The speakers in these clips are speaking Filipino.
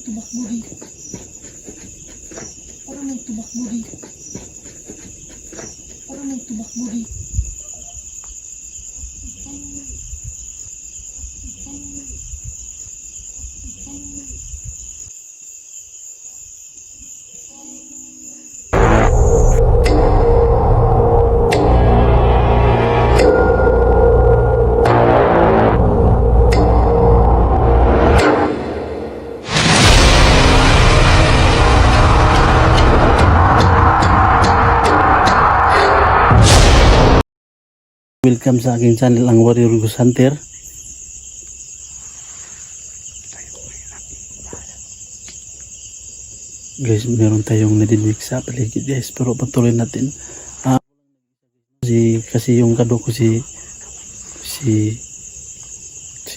tumakbo di. Parang may tumakbo di. Parang may tumakbo di. Welcome sa aking channel, ang Warrior Ghost Hunter. Guys, meron tayong nadinig sa paligid guys, pero patuloy natin. Kasi yung kado ko si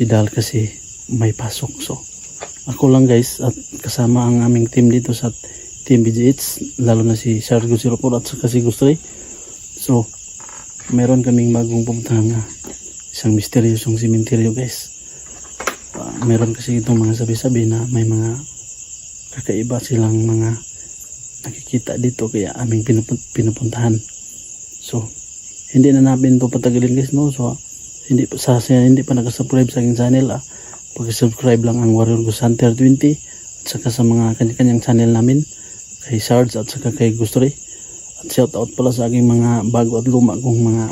Dal kasi may pasok. So ako lang guys at kasama ang aming team dito sa Team BGH, lalo na si Sargo 04 at saka si Gustray. So meron kaming bagong pupuntahan na isang misteryosong simenteryo guys. Meron kasi itong mga sabi-sabi na may mga kakaiba silang mga nakikita dito, kaya aming pinupuntahan. So hindi na namin ito patagalin guys, no? So hindi pa nakasubscribe sa aking channel, pag-subscribe lang ang Warrior Ghost Hunter 20 at saka sa mga kanya-kanyang channel namin, kay Sarge at saka kay Gustray. At shout out pala sa aking mga bago at luma kong mga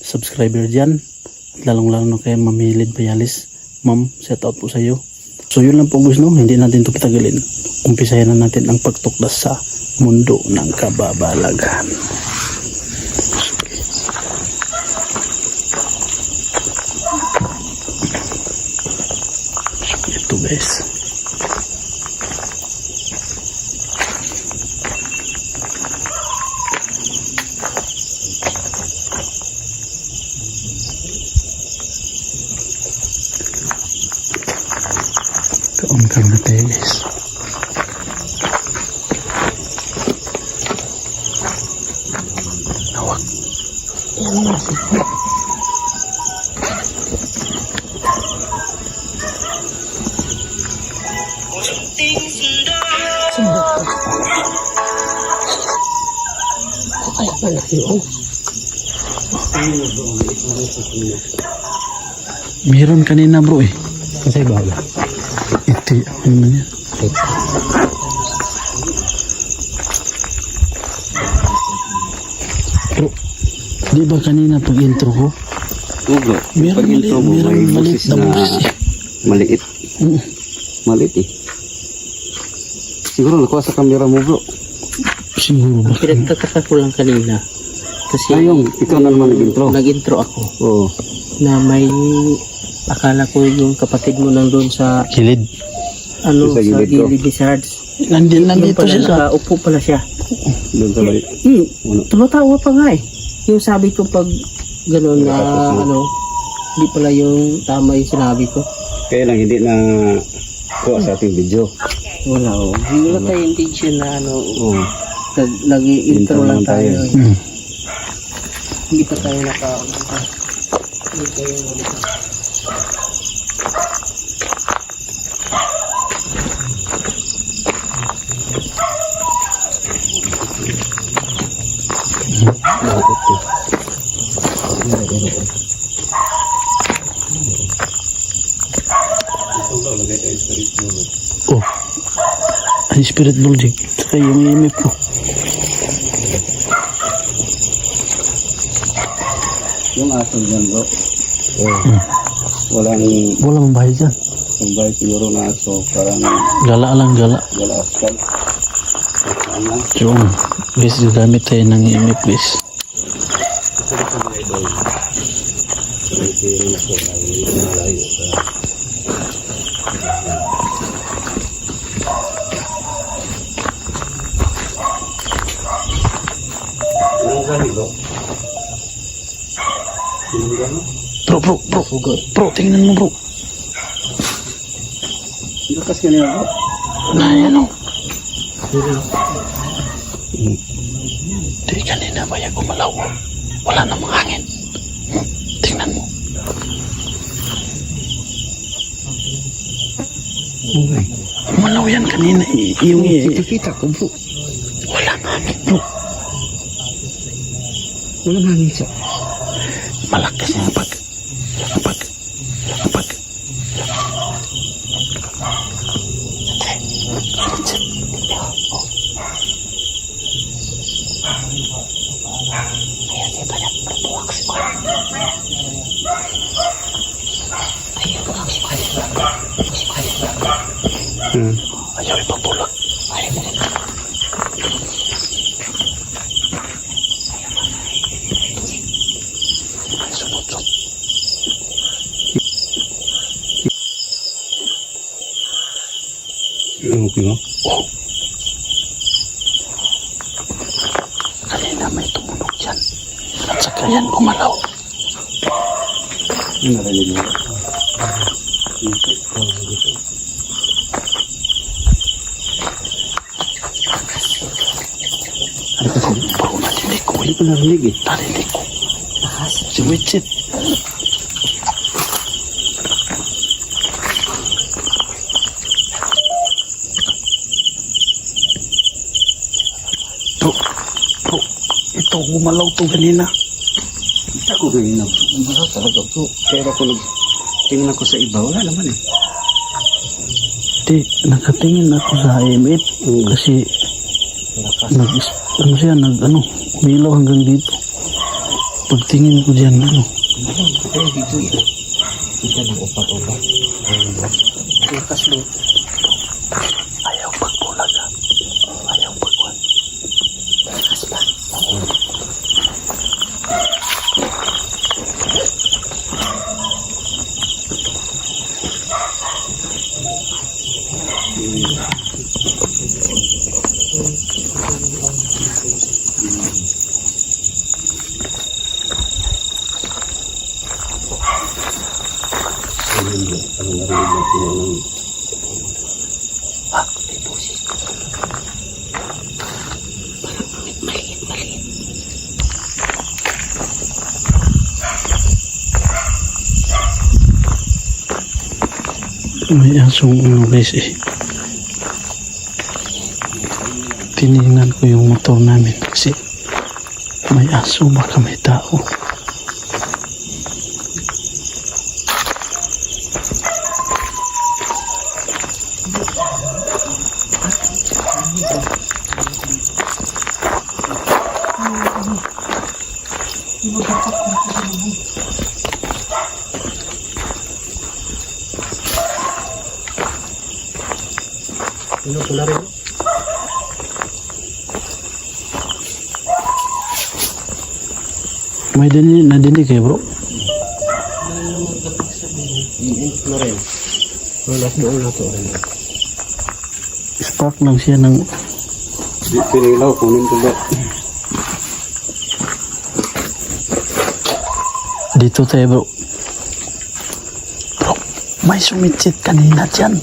subscriber dyan. At lalong-lalo na kay Mamilid Payalis. Ma'am, shout out po sa iyo. So yun lang po guys, no? Hindi natin ito patagalin. Umpisayan na natin ang pagtuklas sa mundo ng kababalaghan. So ito guys. Kaon na tayo guys. Nawag. Yan na siya. Sundot ko. Ay, malaki oh. Meron kanina bro eh. Kasi bago. Iti, ano naman yan? Bro, di ba kanina pag intro ko? Bro, Meron maliit na boses. Maliit. Maliit eh. Siguro nakuha sa camera mo bro. Siguro ba? Pinagtataka ko lang kanina. Kasi Ayong, ikaw na naman nag-intro. nag-intro ako Oo. na may akala ko yung kapatid mo nandun sa Kilid. ano Sa sa gilid ko. gilid ni Sarge. Nandito Pala, siya sa... nakaupo pala siya. Doon sa maliit. Ano? Tumatawa pa nga eh. Yung sabi ko pag gano'n na ano, hindi pala yung tama yung sinabi ko. Kaya lang hindi na kuha sa ating video. Wala oh. Hindi wala tayong intention na ano, Oo. nag-intro lang tayo. Hmm. Hindi pa tayo hindi tayo Oh. Ay, spirit building. Saka yung imip ko. Yung aso dyan bro. Oo. Walang bahay dyan. Yung bahay siguro na aso. Parang Gala lang, gala. gala askal. Ano? Yung, guys, gagamit tayo ng imip guys. Bro, tingnan mo bro. Lakas ka nila bro. Yan o. Di kanina ba yung gumalaw? Wala namang hangin. Tingnan mo. Okay. Umalaw yan kanina. Yung Kita ko bro. walang hangin bro. Walang hangin siya. Malakas yung pag. Ayaw ipapulak. Sunod-sunod. Okay mo? Oh. Kanina may tumunog dyan. At saka yan gumalaw. Ano narinig mo? Ano ko? Bro, narinig ko. Hindi ko narinig eh. Narinig ko. Si Witchit. Bro, ito gumalaw to kanina. Kita ko ganyan na. Ano talaga bro? Kaya ako tingin ako sa iba. Wala naman eh. Di, nakatingin ako sa IMF kasi umilaw hanggang dito. Pagtingin ko dyan, Pero dito eh. Kita ng upat-upat. Lakas mo. ayaw pagbulag ha. Ayaw pagbulag. Lakas pa. May asong guys eh. Tinignan ko yung motor namin kasi may aso, baka may tao. Ano ko na rin? May nadinig kayo bro? Ano rin? Wala doon na to rin. Spark lang siya ng Pinilaw, kunin ko ba? dito tayo bro. Bro, may sumitsit kanina dyan.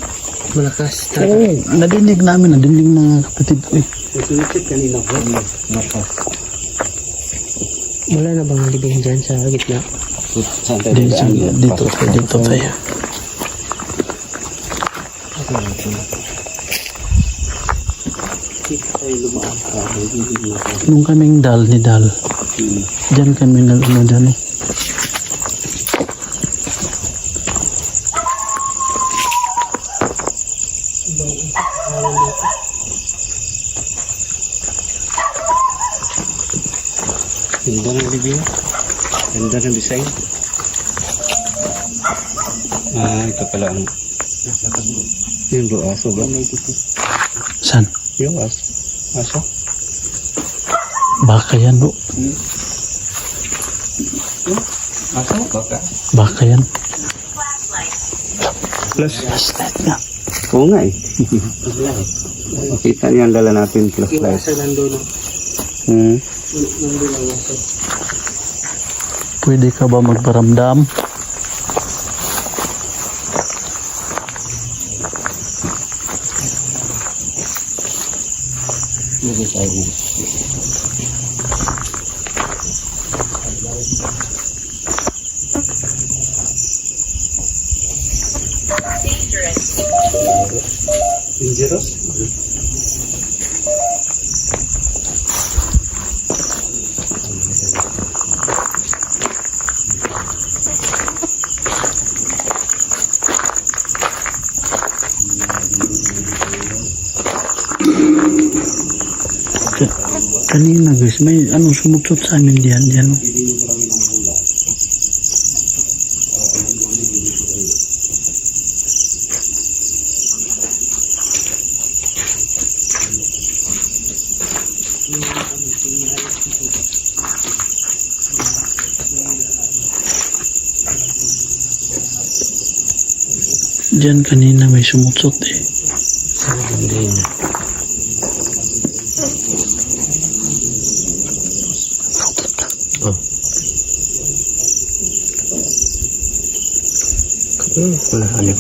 Malakas. Oo, nadinig namin ng kapatid ko eh. Sumisit kanina ko. Wala na bang libing dyan sa gitna? Saan tayo dadaan? Dito tayo. Kita tayo lumaan. Nung kaming dal, dyan kami dyan eh. Ganda ng review. Ganda ng design. Ito pala ang yung bro, aso ba? San? Yung aso? Baka yan bro. Aso? Baka? Baka yan. Flashlight nga. Oo nga eh. Makita niyo ang dala natin Yung flashlight. asa nandun. Nandun ang asa. Pwede ka ba magparamdam? Dangerous? Kanina guys, may ano sumutsot sa amin diyan. Diyan kanina may sumutsot eh. Wala ano.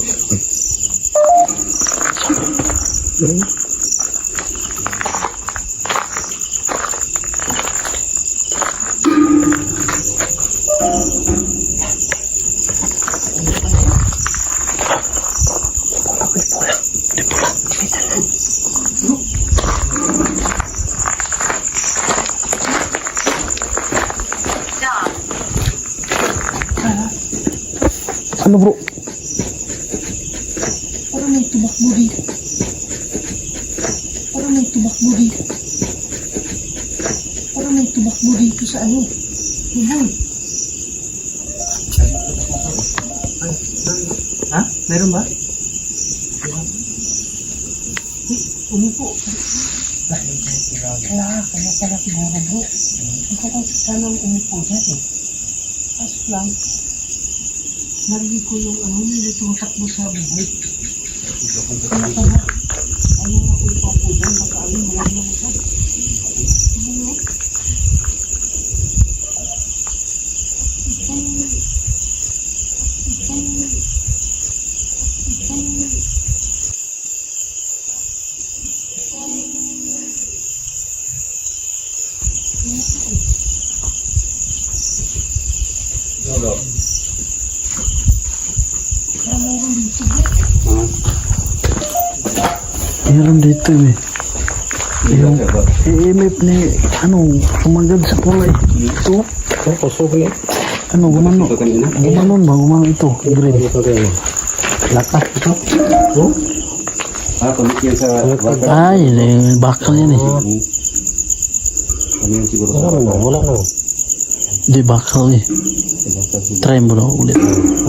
Ano bro? Parang may tumakbo dito. Parang may tumakbo dito. Parang may tumakbo dito sa ano. Bubon. Ha? Meron ba? Umupo. Kaya pala siguro bro. Ikaw kasi sana ang umupo dyan eh. Kaso lang, narinig ko yung ano, may tumatakbo sa buhay. Kaya pala, ano na ko ipapo dyan, baka ano, malaki na ito. Ano? Meron dito eh. Yung EMF ni ano, sumagad sa kulay. Ito. Ano, gumano? Gumanon ba? Gumano ito. Green. Lakas ito. Oh? Kumit yan sa Ay, bakal yan eh. Ano yan siguro sa wala ko. Di bakal eh. Try mo daw ulit.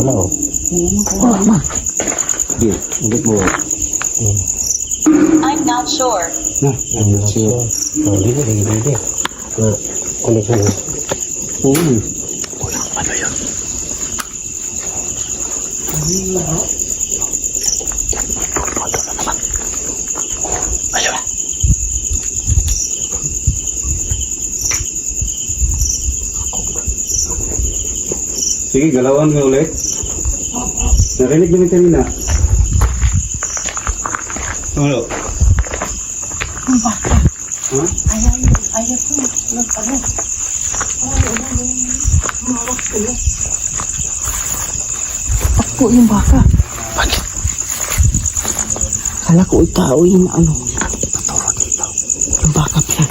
Wala ko. Wala ma. Di, ulit mo. I'm not sure. I'm not sure. Hindi. Connection. Ano yan? Ayun. Sige, galawan mo ulit. Narinig namin kanina. Ano? Ang baka. Ha? Ayaw ko. Nag-ano. Humawak ko yun. Ako yung baka. Bakit? Kala ko tao yung ano. Patawag dito. Yung baka pala.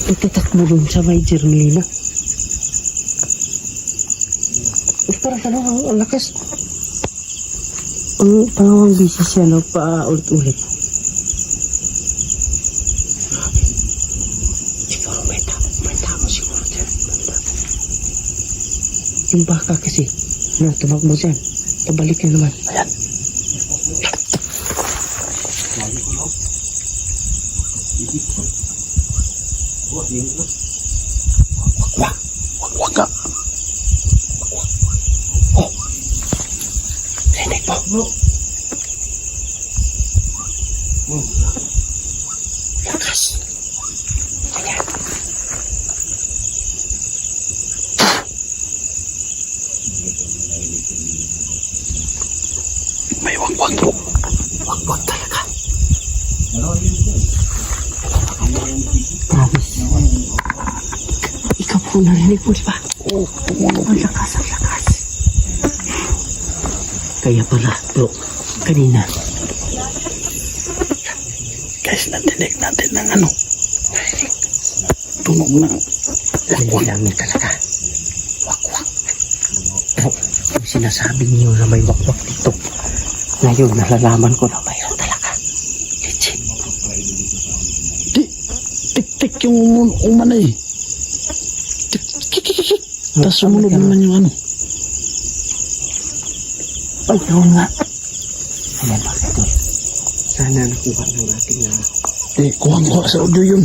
Itatakbo dun sa may Jermelina. Parang ano, ang lakas. Ang pangalawang bisis siya, no? Pa-ulit-ulit. Siguro may tao siguro dyan. Yung baka kasi, na tumakbo dyan. Pabalik na naman. Ayan. Wag ka. Rinig mo. No. Lakas. Ayan. May wag-wag bro. Wag talaga. Promise. Ikaw po narinig mo, di ba? Oh, Ang lakas, ang lakas. Kaya pala, bro, kanina, guys, nadinig natin ng ano. Tunog na. Narinig namin talaga. Wakwak. Pero yung sinasabi niyo na may wakwak dito, ngayon nalalaman ko na mayroon talaga. Legit. Di, tik-tik yung umanay. Tik-tik-tik-tik. Tapos sumunod naman yung ano. Ayun nga. Ayan mga idol. Sana nakuha ng ating Kuha sa audio yun.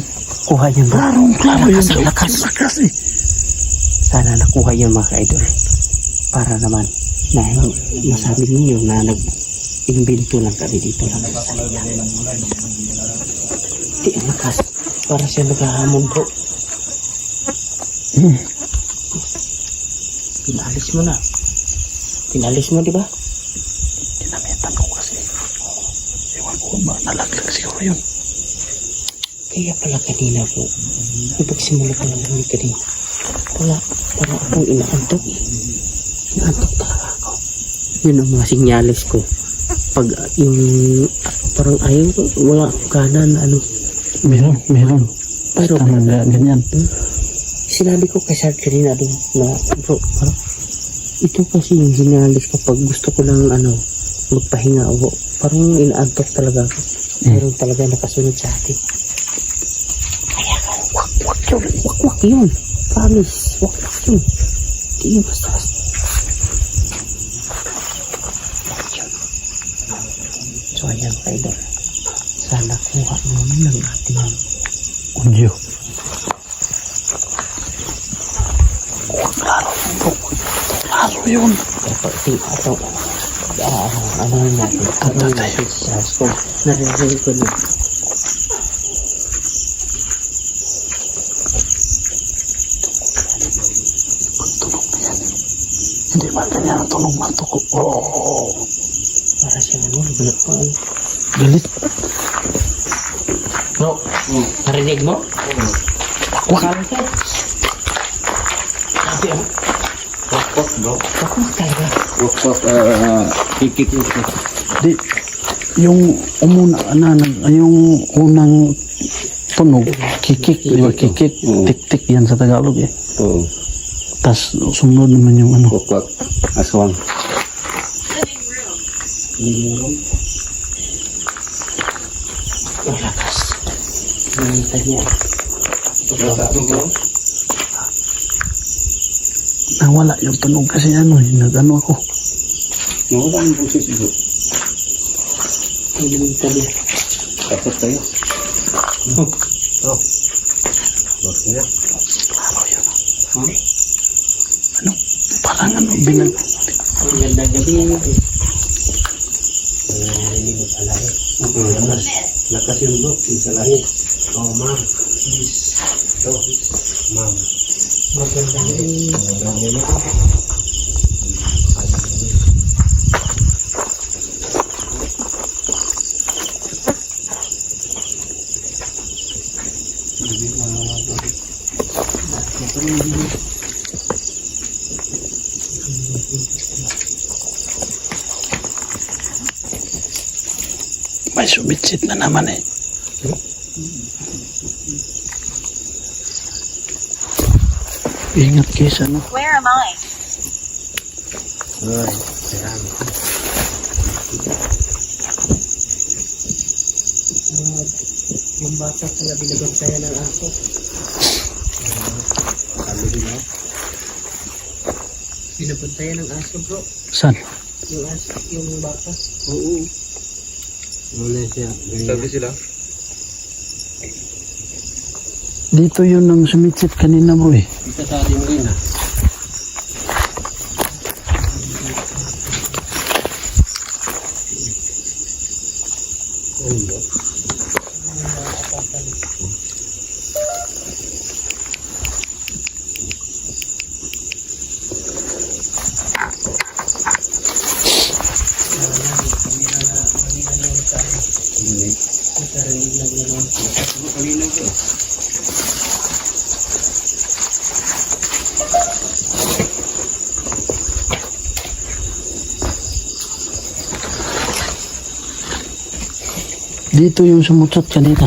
kuha yun ba? Klaro yun. Lakas eh. Sana nakuha yun mga idol. Para naman na masabi ninyo na nag-imbento lang kami dito lang sa saya. Di ang lakas. Para siya naghahamon bro. Pinalis mo na. Pinalis mo diba? Ginamitan ko kasi. Ewan ko ba, nalaglag siguro yun. Kaya pala kanina po, ipagsimula ko lang namin kanina. Wala akong inaantok eh. Inaantok talaga ako. Yun ang mga sinyalis ko. Pag yung parang ayaw ko, wala akong kanan ano. Meron. Pero ganyan. sinabi ko kay Sir kanina doon na bro, parang ito kasi yung sinyalis ko pag gusto ko lang ano, magpahinga ako. Parang inaantok talaga ako. Meron talaga nakasunod sa atin. Wakwak yun. Promise. Wakwak yun. Di yun basta. Yun. So ayan kayo. Sana kuha naman ng ating Audio. Klaro yun. ito. Ano natin. Ano natin sa school. Narinig ko na. Hindi ba ganyan ang tunog ng tuko? Oh. Para siya ano. Galit. Galit. Bro. Narinig mo? Wakwak. Sabi ano? Wakwak bro. Wakwak talaga. Wakwak, kikik. Di, yung yung unang tunog, kikik, di ba? Kikik, tik-tik yan sa Tagalog eh. Oo. Tapos sumunod naman yung ano. Wakwak. Aswang. Ang lakas. Nangitan niya. Nawala yung tunog kasi ano eh, nag-ano ako. Nawala ang boses bro. Nangitan niya. Tapos tayo. Klaro yun. Ano? Parang ano, binag... Ang gandang gabi. Narinig mo pala eh. Lakas yung bro. Yung sa langit. Oh, ma'am. Please. Ito. Ma'am. Magandang gabi. May subitsit na naman eh. Ingat kayo sa ano. Where am I? Yung bata pala binabantayan ng aso. Binabantayan ng aso bro. Saan? Yung aso, yung bata. Oo. Wala siya. Sabi sila? Dito yun ang sumitsit kanina bro eh. Isa sa atin rin ah. Dito yung sumutsot kanina.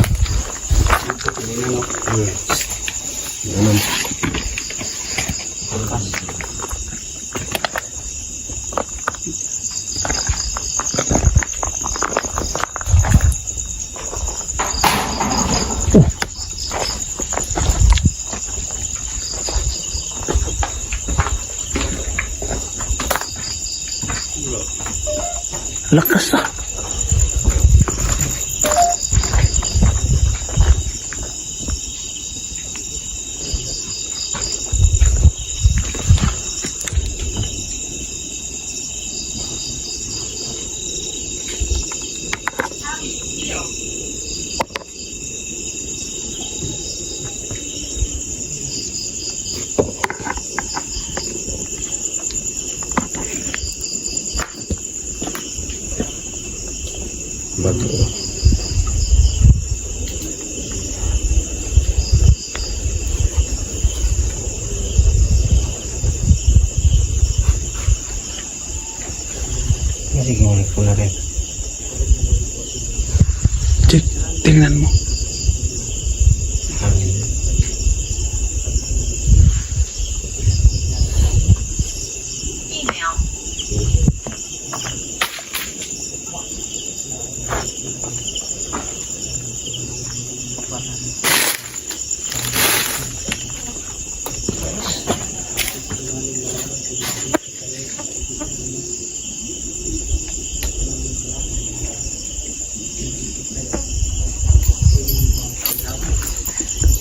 Lakas ah. Bago. Sige, ulit ko na rin. Check, tingnan mo.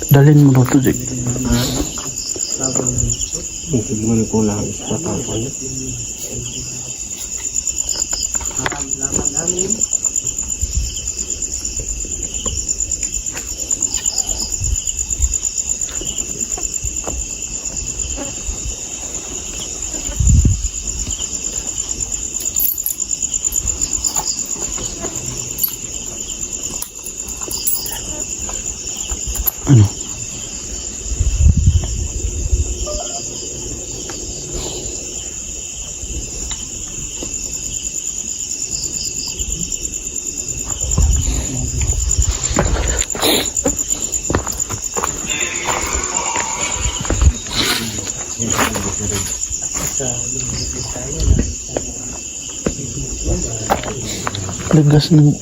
Dalhin mo dito, Jack. Tignan ko lang sa tapon. Ano?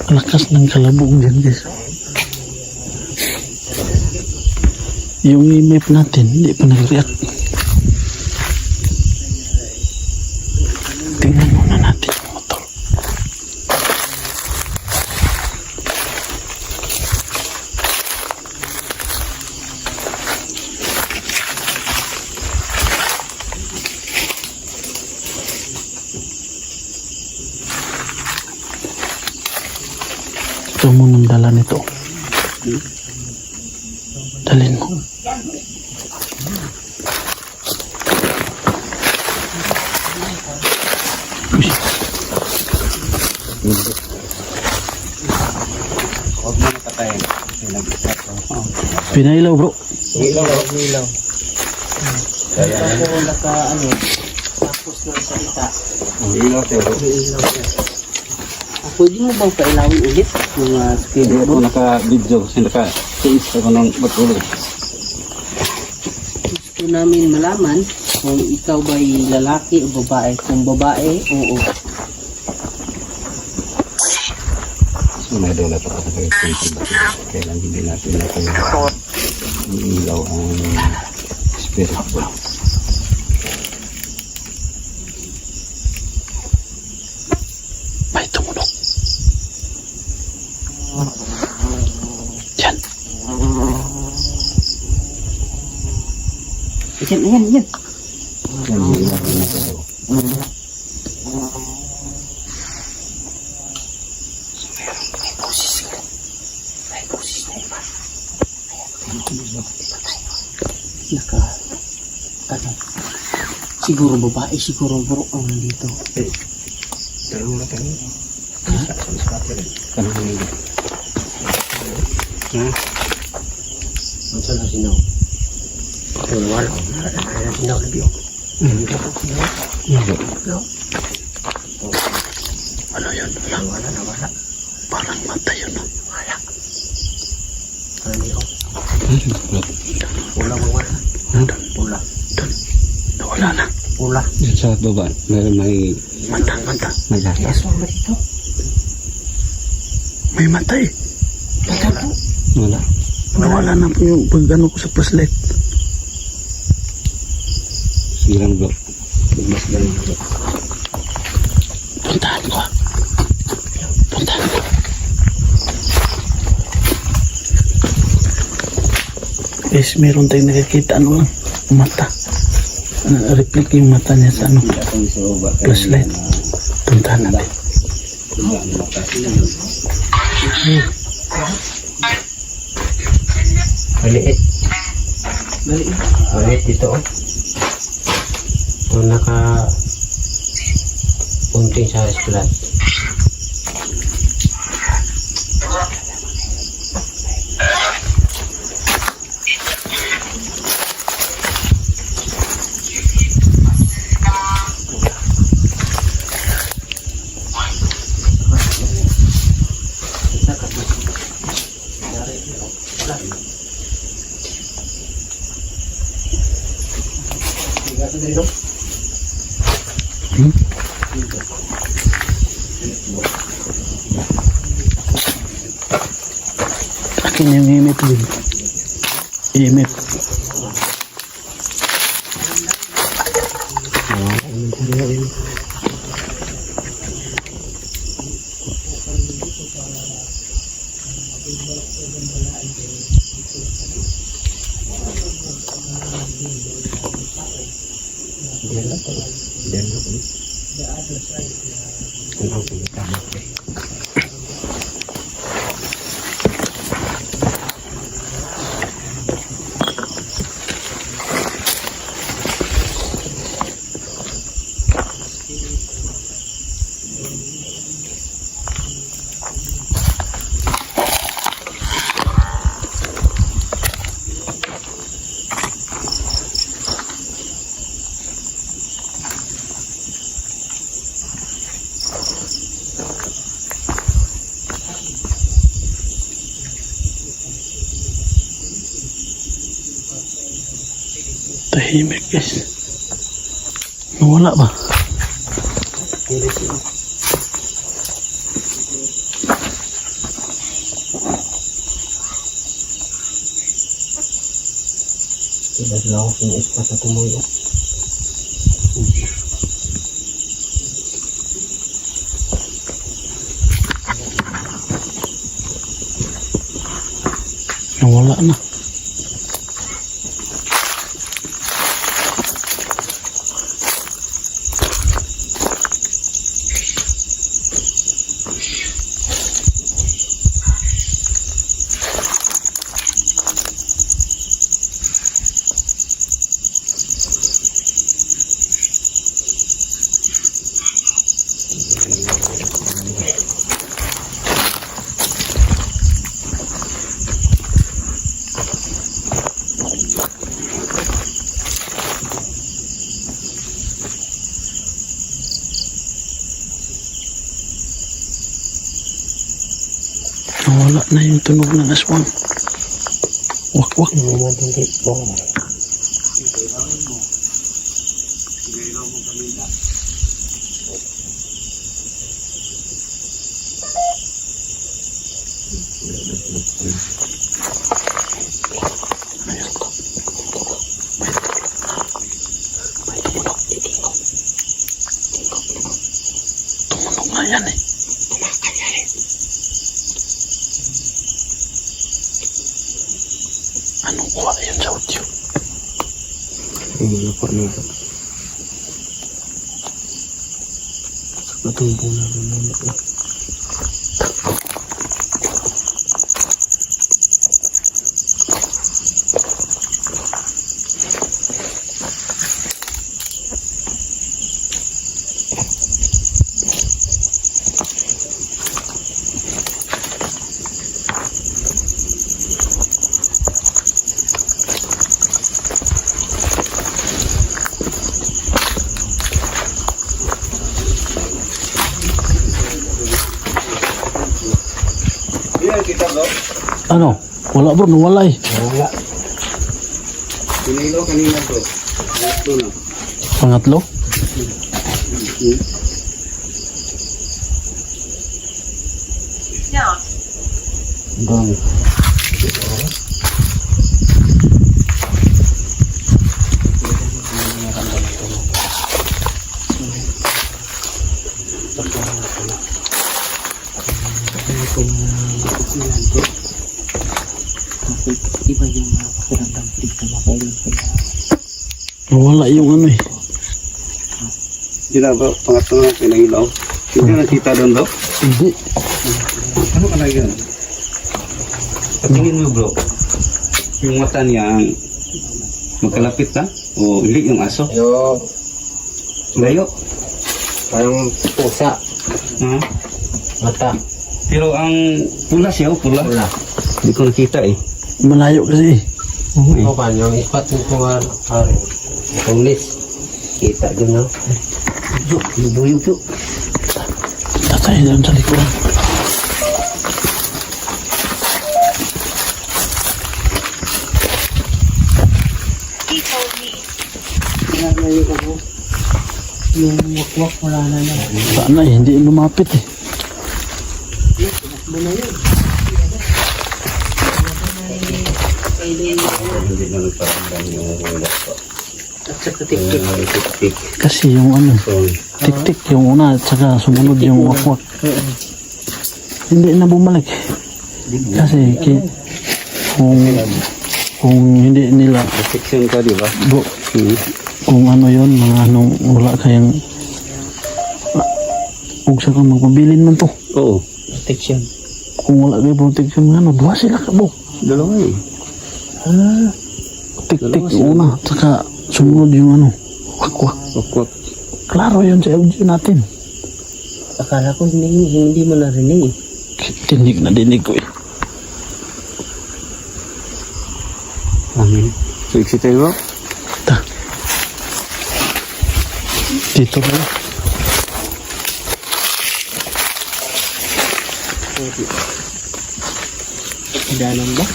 Lakas ng kalabog dyan, guys. Yung imip natin, hindi pa nag-react. Tingnan muna natin yung motor. Ito munang dala nito. Dalhin mo. Uy. Huwag mo nakatayin. Pinailaw, bro. Ilaw. Ako naka ano, tapos ng salita. Ilaw tayo. Pwede mo bang pailawin ulit yung speed Hindi mo? ako naka-video kasi naka-change ako ng matulog. Gusto namin malaman kung ikaw ba'y lalaki o babae. Kung babae, oo. So may dola pa kasi naka-change. Kailan hindi natin naka-ilaw ang spirit ko. May tumunog. Yan. Yan. Yan yung ilaw na nasa. Naka, ano, siguro babae, siguro bro ang nandito. Tanong na tayo. Tanong na nila. Ang saan na sinaw? Wala. Wala sinaw na biyo. Ano yun? Wala. Wala. Parang mata yun. Pula mo ba? Pula. Nawala na. Pula. Yan sa baba. May Mata. may lata. Aswang ba dito? May mata eh. Mata po. Wala. Nawala na po yung pag ano ko sa flashlight. Sige lang bro. Mas galing bro. Puntahan ko. Guys, meron tayong nakikita ano lang. Mata. Reflect yung mata niya sa ano. Flashlight. Puntahan natin. Maliit. Maliit dito oh. So naka punting sa splat. Akin yung imit din. Imit. Tahimik guys. Nawala ba? Tidak selalu punya ispat atau moyo. Nawala na. Nawala na yung tunog ng aswang. Wak-wak. Tumunog na yan eh. Anong kuha yun sa audio? Ini lupa nih. Ketumpu na rin. Yan, kita bro. Ano? Wala bro, nawala eh. Wala. Pinilo kanina bro. Ito na. Pangatlo? Bang. Iba yung pakiramdam dito makailan kaya. Nawala yung ano eh. Hindi na bro, pangatlo na pinahilaw. Hindi na kita doon bro. Hindi. Ano ka na yun? Patingin mo bro. Yung mata niya ang magkalapit ka? O hindi yung aso? Yung Layo. parang pusa. Ha? Mata. Pero ang pula siya, pula. Wala. Hindi ko nakita eh. Malayo kasi eh. O pa, yung ispat ng kumar. Tulis. Kita din no? Lubuyog po. Tatay doon sa likuran. Yung wakwak wala na na. Sana eh, hindi lumapit eh. Hindi na nagparamdam yung ulat ko. At sa katik-tik. Tik-tik. Kasi yung ano, So, tik-tik yung una at saka sumunod yung wakwak. Hindi na bumalik. Kasi kung hindi nila protection ka di ba? bro, kung ano yon mga anong wala kayang kung sa kang magpabilin man to. Oo. Protection. Kung wala kayo protection nga ano, duha sila ka bro. Dalawa eh. Tik-tik yung una at saka sumunod yung ano, wakwak. Wakwak. Klaro yun sa audio natin. Akala ko hindi mo narinig eh. Tinig na dinig ko eh. Amin. So, excited bro? Dito ba? Danan ba?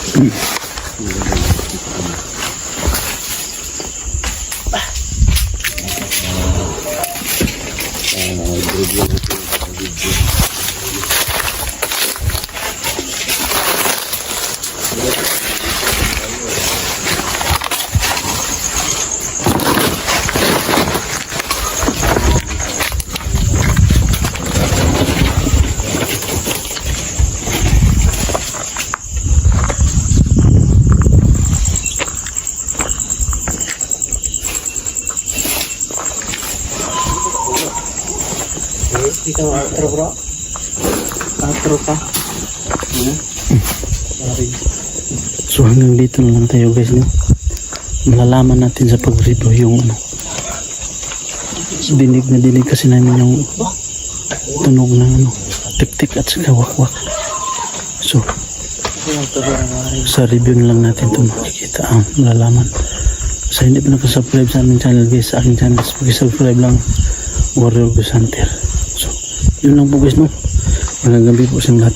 Ikaw outro bro? Outro ka? So hanggang dito na lang tayo guys no. Malalaman natin sa pag-review yung ano. Dinig na dinig kasi namin yung tunog ng ano, tik-tik at saka wakwak. So sa review na lang natin ito makikita ang malalaman. Sa hindi pa nakasubscribe sa aming channel guys, sa aking channel, pag-subscribe lang Warrior Ghost Hunter. So yun lang po guys no. Magandang gabi po sa lahat.